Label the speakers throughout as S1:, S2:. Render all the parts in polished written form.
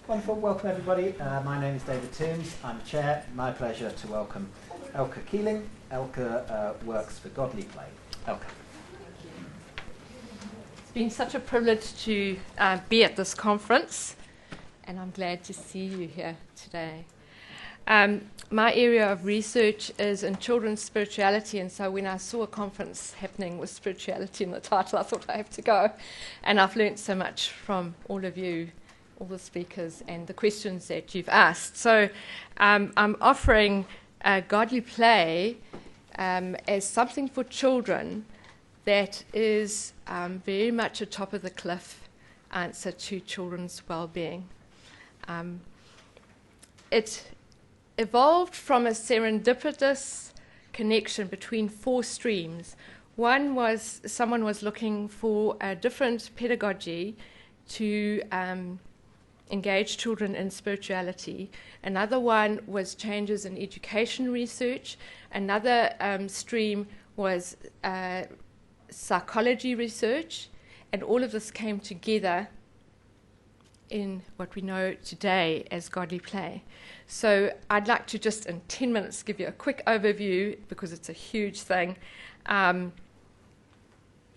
S1: Wonderful, welcome everybody. My name is David Toombs, I'm Chair. My pleasure to welcome Elke Keeling. Elke works for Godly Play. Elke.
S2: It's been such a privilege to be at this conference, and I'm glad to see you here today. My area of research is in children's spirituality, and so when I saw a conference happening with spirituality in the title, I thought I have to go. And I've learnt so much from all of you, all the speakers, and the questions that you've asked. So I'm offering Godly Play as something for children that is very much a top-of-the-cliff answer to children's well-being. It evolved from a serendipitous connection between four streams. One was someone was looking for a different pedagogy to engage children in spirituality. Another one was changes in education research. Another stream was psychology research. And all of this came together in what we know today as Godly Play. So I'd like to just in 10 minutes give you a quick overview because it's a huge thing, and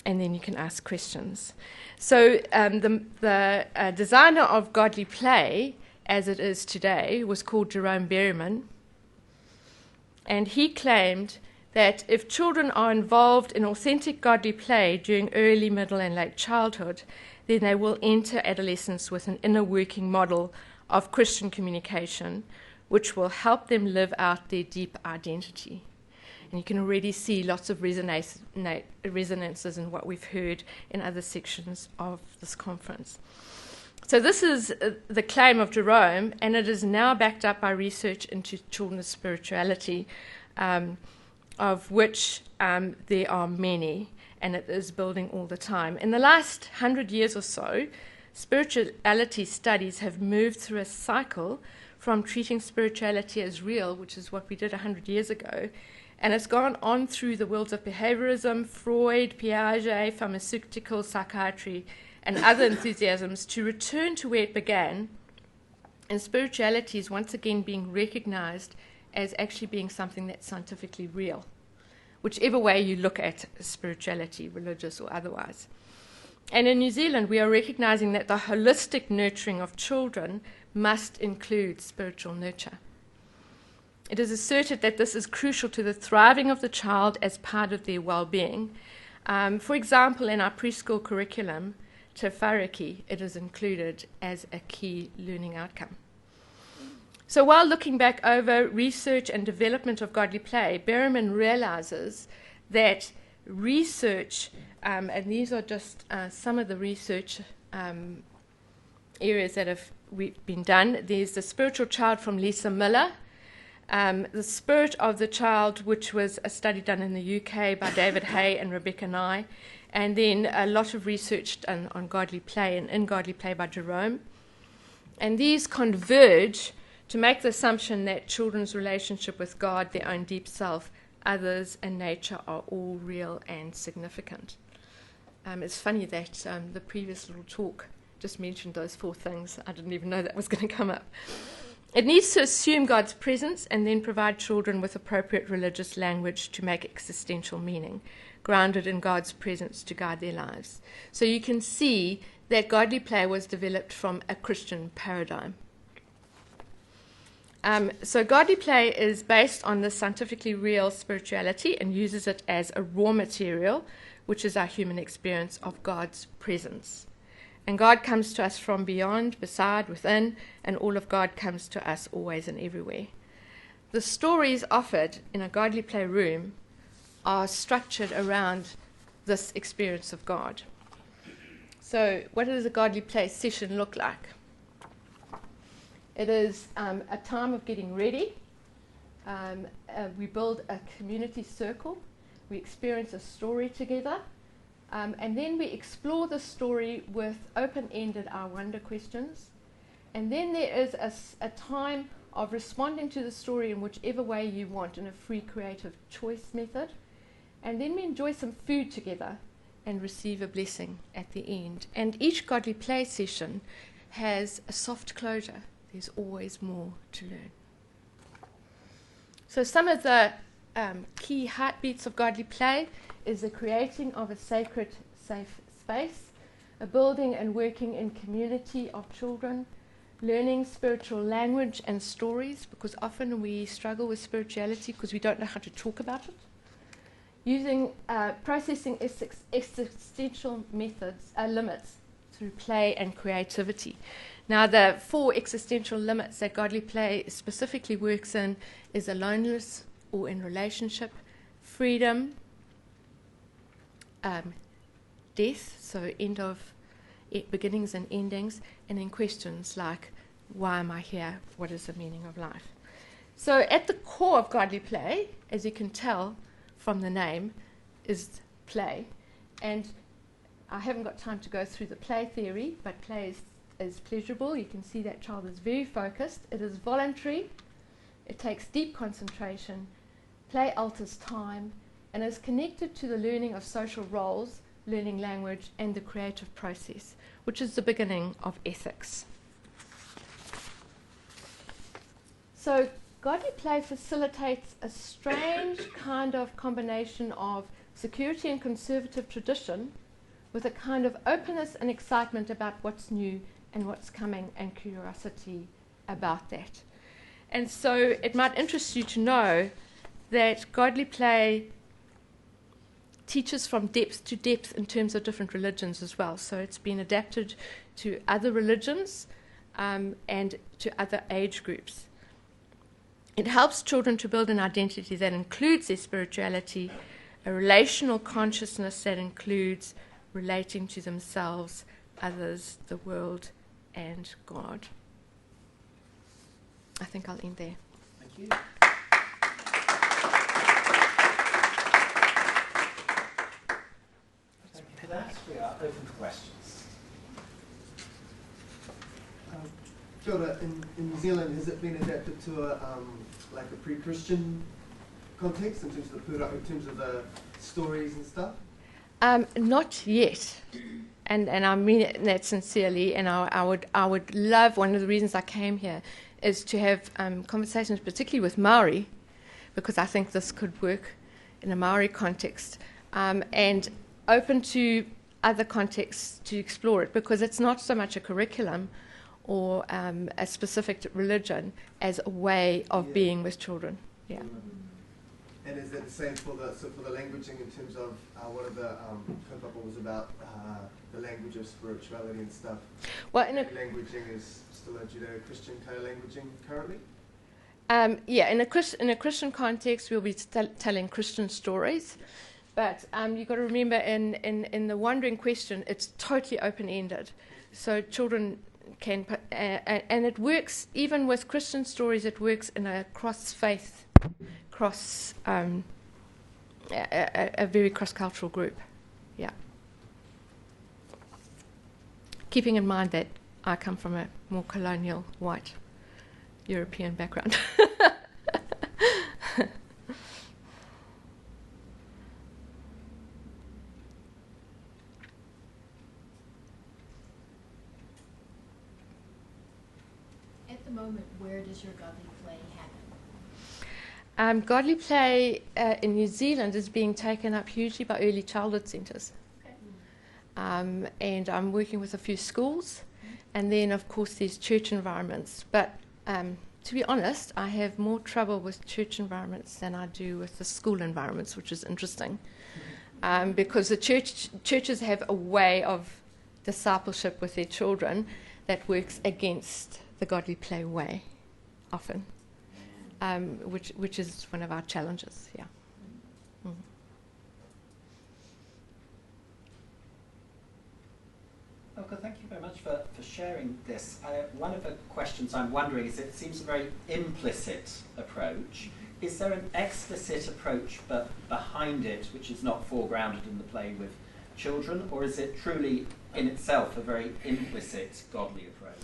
S2: then you can ask questions. So the designer of Godly Play, as it is today, was called Jerome Berryman, and he claimed that if children are involved in authentic godly play during early, middle, and late childhood, then they will enter adolescence with an inner working model of Christian communication, which will help them live out their deep identity. And you can already see lots of resonances in what we've heard in other sections of this conference. So this is the claim of Jerome, and it is now backed up by research into children's spirituality, of which there are many, and it is building all the time. In the last 100 years or so, spirituality studies have moved through a cycle from treating spirituality as real, which is what we did 100 years ago, and it's gone on through the worlds of behaviorism, Freud, Piaget, pharmaceutical, psychiatry, and other enthusiasms to return to where it began, and spirituality is once again being recognized as actually being something that's scientifically real, whichever way you look at spirituality, religious or otherwise. And in New Zealand, we are recognizing that the holistic nurturing of children must include spiritual nurture. It is asserted that this is crucial to the thriving of the child as part of their well-being. For example, in our preschool curriculum, Te Whāriki, it is included as a key learning outcome. So while looking back over research and development of Godly Play, Berryman realizes that research, and these are just some of the research areas that have been done. There's The Spiritual Child from Lisa Miller, The Spirit of the Child, which was a study done in the UK by David Hay and Rebecca Nye, and then a lot of research done on Godly Play and in Godly Play by Jerome. And these converge to make the assumption that children's relationship with God, their own deep self, others, and nature are all real and significant. It's funny that the previous little talk just mentioned those four things. I didn't even know that was going to come up. It needs to assume God's presence and then provide children with appropriate religious language to make existential meaning, grounded in God's presence to guide their lives. So you can see that Godly Play was developed from a Christian paradigm. So Godly Play is based on the scientifically real spirituality and uses it as a raw material, which is our human experience of God's presence. And God comes to us from beyond, beside, within, and all of God comes to us always and everywhere. The stories offered in a Godly Play room are structured around this experience of God. So what does a Godly Play session look like? It is a time of getting ready. We build a community circle. We experience a story together. And then we explore the story with open-ended I wonder questions. And then there is a time of responding to the story in whichever way you want in a free creative choice method. And then we enjoy some food together and receive a blessing at the end. And each Godly Play session has a soft closure. There's always more to learn. So some of the key heartbeats of godly play is the creating of a sacred, safe space, a building and working in community of children, learning spiritual language and stories, because often we struggle with spirituality because we don't know how to talk about it. Using processing existential methods, limits through play and creativity. Now, the 4 existential limits that godly play specifically works in is aloneness or in relationship, freedom, death, so end of beginnings and endings, and then questions like, why am I here? What is the meaning of life? So at the core of godly play, as you can tell from the name, is play. And I haven't got time to go through the play theory, but play is pleasurable. You can see that child is very focused. It is voluntary. It takes deep concentration. Play alters time and is connected to the learning of social roles, learning language, and the creative process, which is the beginning of ethics. So godly play facilitates a strange kind of combination of security and conservative tradition with a kind of openness and excitement about what's new and what's coming and curiosity about that. And so it might interest you to know that godly play teaches from depth to depth in terms of different religions as well. So it's been adapted to other religions and to other age groups. It helps children to build an identity that includes their spirituality, a relational consciousness that includes relating to themselves, others, the world, and God. I think I'll end there.
S1: Thank you. Thank you for that. We are open for questions.
S3: Kia ora, in New Zealand, has it been adapted to a like a pre-Christian context in terms of the stories and stuff?
S2: Not yet, and I mean that sincerely. And I would love. One of the reasons I came here is to have conversations, particularly with Maori, because I think this could work in a Maori context, and open to other contexts to explore it, because it's not so much a curriculum or a specific religion as a way of being with children. Yeah.
S3: And is that the same for the languaging in terms of one of the kaupapa was about the language of spirituality and stuff?
S2: Well,
S3: languaging is still a Judeo-Christian kind of languaging currently?
S2: Yeah, in a Christian context, we'll be telling Christian stories. But you've got to remember, in the wandering question, it's totally open-ended. So children can, and it works, even with Christian stories, it works in a cross-faith, a very cross-cultural group. Yeah. Keeping in mind that I come from a more colonial, white, European background.
S4: At the moment, where does your godly play happen?
S2: Godly play in New Zealand is being taken up hugely by early childhood centres.
S4: Okay.
S2: And I'm working with a few schools, and then, of course, there's church environments. But to be honest, I have more trouble with church environments than I do with the school environments, which is interesting. Because the churches have a way of discipleship with their children that works against the godly play way, often, which is one of our challenges. Yeah. Mm.
S1: Elke, thank you very much for sharing this. One of the questions I'm wondering is, it seems a very implicit approach. Is there an explicit approach but behind it which is not foregrounded in the play with children, or is it truly in itself a very implicit godly approach?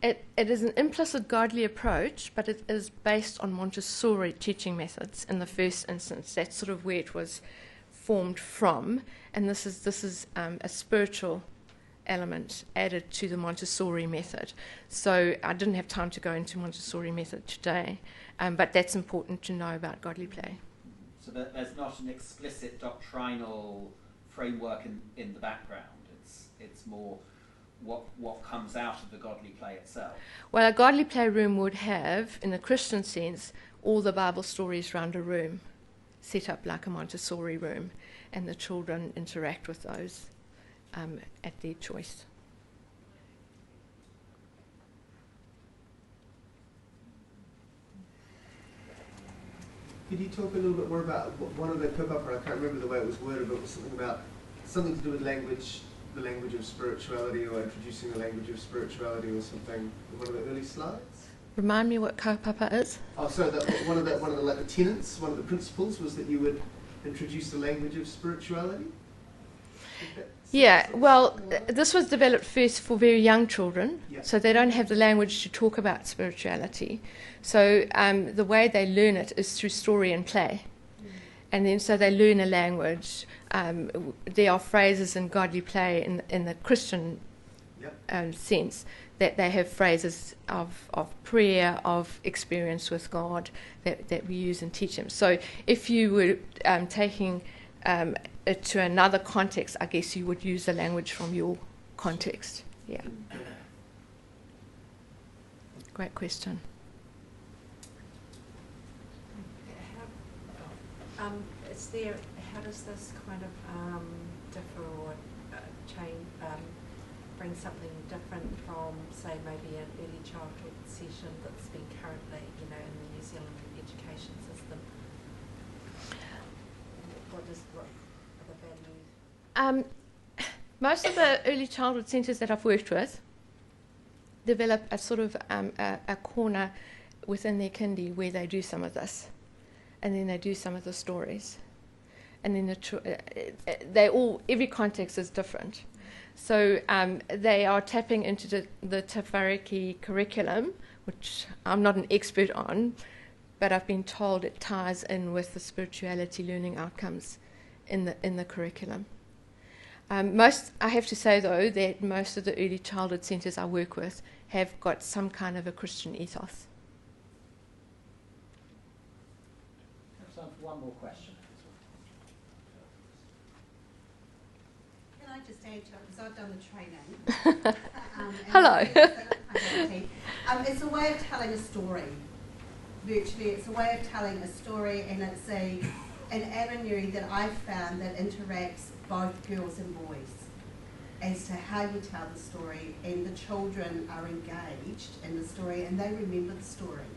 S2: It is an implicit godly approach, but it is based on Montessori teaching methods in the first instance. That's sort of where it was formed from, and this is a spiritual element added to the Montessori method. So I didn't have time to go into Montessori method today, but that's important to know about godly play.
S1: So there's not an explicit doctrinal framework in the background. It's more what comes out of the godly play itself.
S2: Well, a godly play room would have, in a Christian sense, all the Bible stories around a room, set up like a Montessori room, and the children interact with those at their choice.
S3: Could you talk a little bit more about one of the kaupapa, I can't remember the way it was worded, but it was something to do with language, the language of spirituality, or introducing the language of spirituality or something, in one of the early slides?
S2: Remind me what kaupapa is?
S3: Oh, so one of the like the tenets, one of the principles was that you would introduce the language of spirituality?
S2: Yeah, well, this was developed first for very young children,
S3: yeah.
S2: So they don't have the language to talk about spirituality. So the way they learn it is through story and play. And then so they learn a language. There are phrases in godly play in the Christian sense that they have phrases of prayer, of experience with God that we use and teach them. So if you were taking it to another context, I guess you would use the language from your context. Yeah. Great question.
S5: How does this kind of differ or bring something different from, say, maybe an early childhood session that's been currently, in the New Zealand education system? What are the values?
S2: Most of the early childhood centres that I've worked with develop a sort of a corner within their kindy where they do some of this, and then they do some of the stories, and then every context is different. So they are tapping into the Tafariki curriculum, which I'm not an expert on, but I've been told it ties in with the spirituality learning outcomes in the curriculum. I have to say, though, that most of the early childhood centres I work with have got some kind of a Christian ethos.
S1: Time for one more question.
S6: Can I just add to it, because I've done the training.
S2: Hello.
S6: It's a way of telling a story. Virtually, it's a way of telling a story, and it's an avenue that I've found that interacts both girls and boys as to how you tell the story, and the children are engaged in the story and they remember the story.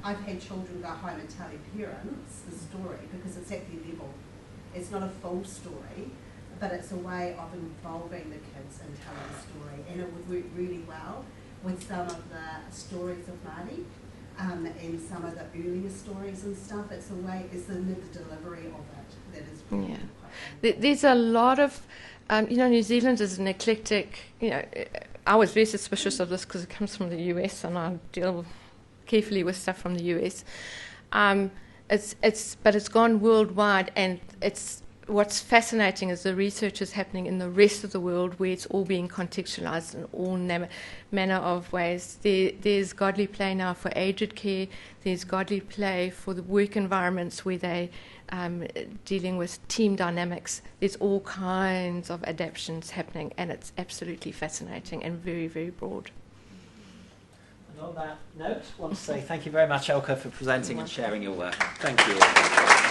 S6: I've had children go home and tell their parents the story because it's at their level. It's not a full story, but it's a way of involving the kids in telling the story, and it would work really well with some of the stories of Māori. And some of the earlier stories and stuff. It's in the delivery of it that is really quite
S2: There's a lot of, New Zealand is an eclectic, I was very suspicious of this because it comes from the US and I deal carefully with stuff from the US. But it's gone worldwide, and what's fascinating is the research is happening in the rest of the world where it's all being contextualised in all manner of ways. There's godly play now for aged care. There's godly play for the work environments where they dealing with team dynamics. There's all kinds of adaptations happening, and it's absolutely fascinating and very, very broad.
S1: And on that note, I want to say thank you very much, Elke, for presenting and sharing your work. Thank you.